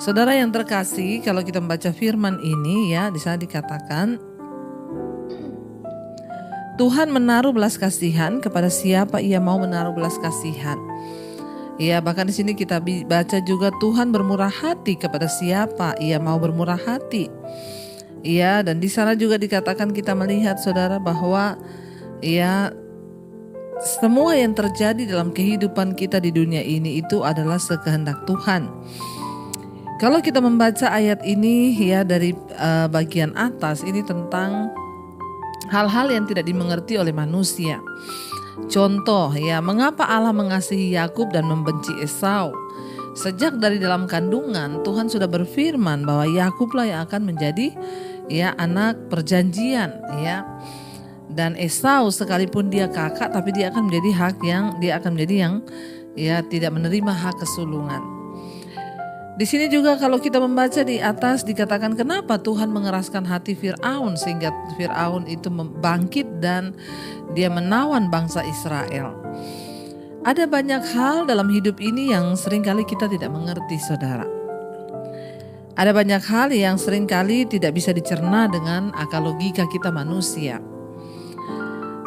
Saudara yang terkasih, kalau kita membaca firman ini ya, di sana dikatakan Tuhan menaruh belas kasihan kepada siapa Ia mau menaruh belas kasihan. Ya, bahkan di sini kita baca juga Tuhan bermurah hati kepada siapa Ia mau bermurah hati. Ya, dan di sana juga dikatakan kita melihat saudara bahwa ya semua yang terjadi dalam kehidupan kita di dunia ini itu adalah sekehendak Tuhan. Kalau kita membaca ayat ini ya dari bagian atas ini tentang hal-hal yang tidak dimengerti oleh manusia. Contoh ya, mengapa Allah mengasihi Yakub dan membenci Esau? Sejak dari dalam kandungan Tuhan sudah berfirman bahwa Yakublah yang akan menjadi ya anak perjanjian ya. Dan Esau sekalipun dia kakak tapi dia akan menjadi yang ya tidak menerima hak kesulungan. Di sini juga kalau kita membaca di atas dikatakan kenapa Tuhan mengeraskan hati Fir'aun sehingga Fir'aun itu bangkit dan dia menawan bangsa Israel. Ada banyak hal dalam hidup ini yang seringkali kita tidak mengerti saudara. Ada banyak hal yang seringkali tidak bisa dicerna dengan akal logika kita manusia.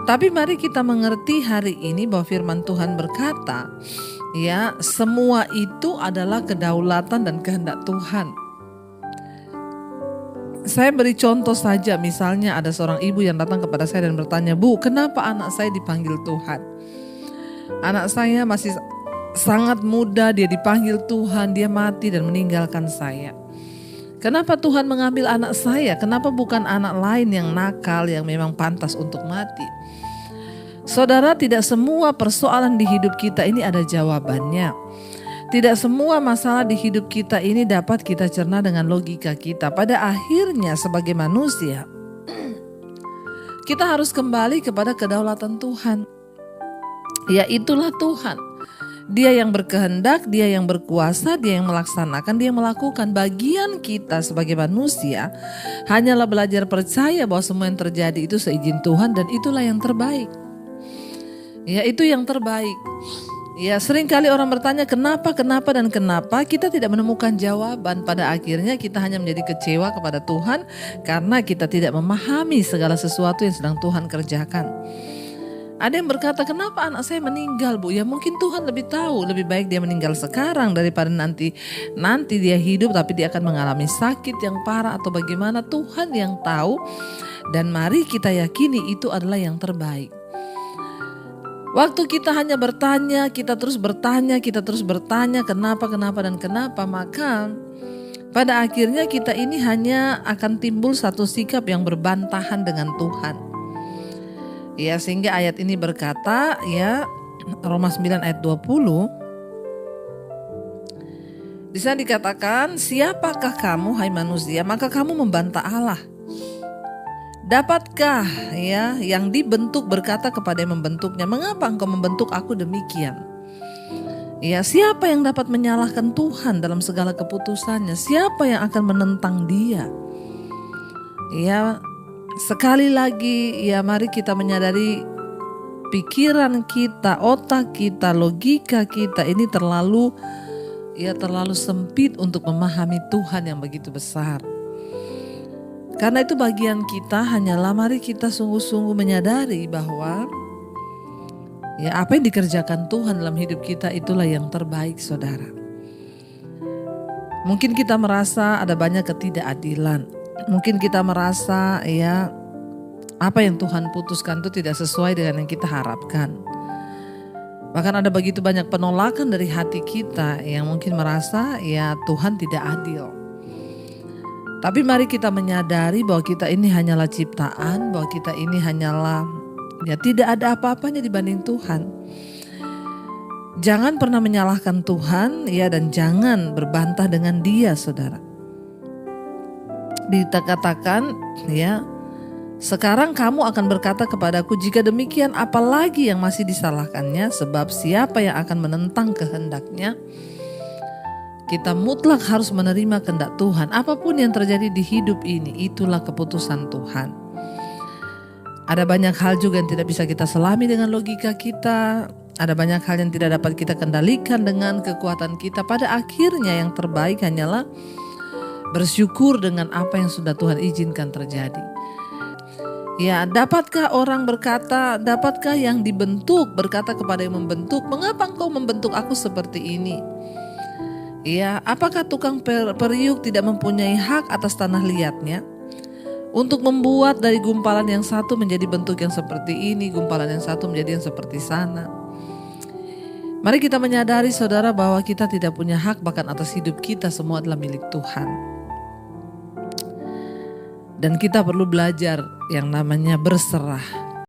Tapi mari kita mengerti hari ini bahwa firman Tuhan berkata, ya, semua itu adalah kedaulatan dan kehendak Tuhan. Saya beri contoh saja, misalnya ada seorang ibu yang datang kepada saya dan bertanya, "Bu, kenapa anak saya dipanggil Tuhan? Anak saya masih sangat muda, dia dipanggil Tuhan, dia mati dan meninggalkan saya. Kenapa Tuhan mengambil anak saya? Kenapa bukan anak lain yang nakal yang memang pantas untuk mati?" Saudara, tidak semua persoalan di hidup kita ini ada jawabannya. Tidak semua masalah di hidup kita ini dapat kita cerna dengan logika kita. Pada akhirnya sebagai manusia, kita harus kembali kepada kedaulatan Tuhan. Ya, itulah Tuhan. Dia yang berkehendak, dia yang berkuasa, dia yang melaksanakan, dia yang melakukan. Bagian kita sebagai manusia hanyalah belajar percaya bahwa semua yang terjadi itu seizin Tuhan dan itulah yang terbaik. Ya, itu yang terbaik. Ya, seringkali orang bertanya kenapa, dan kenapa kita tidak menemukan jawaban. Pada akhirnya kita hanya menjadi kecewa kepada Tuhan karena kita tidak memahami segala sesuatu yang sedang Tuhan kerjakan. Ada yang berkata, kenapa anak saya meninggal, Bu? Ya mungkin Tuhan lebih tahu, lebih baik dia meninggal sekarang daripada nanti dia hidup tapi dia akan mengalami sakit yang parah atau bagaimana. Tuhan yang tahu, dan mari kita yakini itu adalah yang terbaik. Waktu kita hanya bertanya, kita terus bertanya, kenapa, maka pada akhirnya kita ini hanya akan timbul satu sikap yang berbantahan dengan Tuhan. Ya, sehingga ayat ini berkata, ya, Roma 9 ayat 20. Di sana dikatakan, siapakah kamu hai manusia, maka kamu membantah Allah. Dapatkah ya yang dibentuk berkata kepada yang membentuknya, mengapa engkau membentuk aku demikian? Ya, siapa yang dapat menyalahkan Tuhan dalam segala keputusannya? Siapa yang akan menentang dia? Ya, sekali lagi ya mari kita menyadari pikiran kita, otak kita, logika kita ini terlalu sempit untuk memahami Tuhan yang begitu besar. Karena itu bagian kita hanyalah mari kita sungguh-sungguh menyadari bahwa ya apa yang dikerjakan Tuhan dalam hidup kita itulah yang terbaik saudara. Mungkin kita merasa ada banyak ketidakadilan. Mungkin kita merasa ya apa yang Tuhan putuskan itu tidak sesuai dengan yang kita harapkan. Bahkan ada begitu banyak penolakan dari hati kita yang mungkin merasa ya Tuhan tidak adil. Tapi mari kita menyadari bahwa kita ini hanyalah ciptaan, bahwa kita ini hanyalah ya tidak ada apa-apanya dibanding Tuhan. Jangan pernah menyalahkan Tuhan ya, dan jangan berbantah dengan Dia saudara. Dikatakan ya, sekarang kamu akan berkata kepadaku, jika demikian apalagi yang masih disalahkannya, sebab siapa yang akan menentang kehendaknya? Kita mutlak harus menerima kehendak Tuhan. Apapun yang terjadi di hidup ini, itulah keputusan Tuhan. Ada banyak hal juga yang tidak bisa kita selami dengan logika kita. Ada banyak hal yang tidak dapat kita kendalikan dengan kekuatan kita. Pada akhirnya yang terbaik hanyalah bersyukur dengan apa yang sudah Tuhan izinkan terjadi. Ya, dapatkah orang berkata, dapatkah yang dibentuk berkata kepada yang membentuk, mengapa engkau membentuk aku seperti ini? Ya, apakah tukang periuk tidak mempunyai hak atas tanah liatnya? Untuk membuat dari gumpalan yang satu menjadi bentuk yang seperti ini, gumpalan yang satu menjadi yang seperti sana. Mari kita menyadari saudara bahwa kita tidak punya hak bahkan atas hidup kita, semua adalah milik Tuhan. Dan kita perlu belajar yang namanya berserah.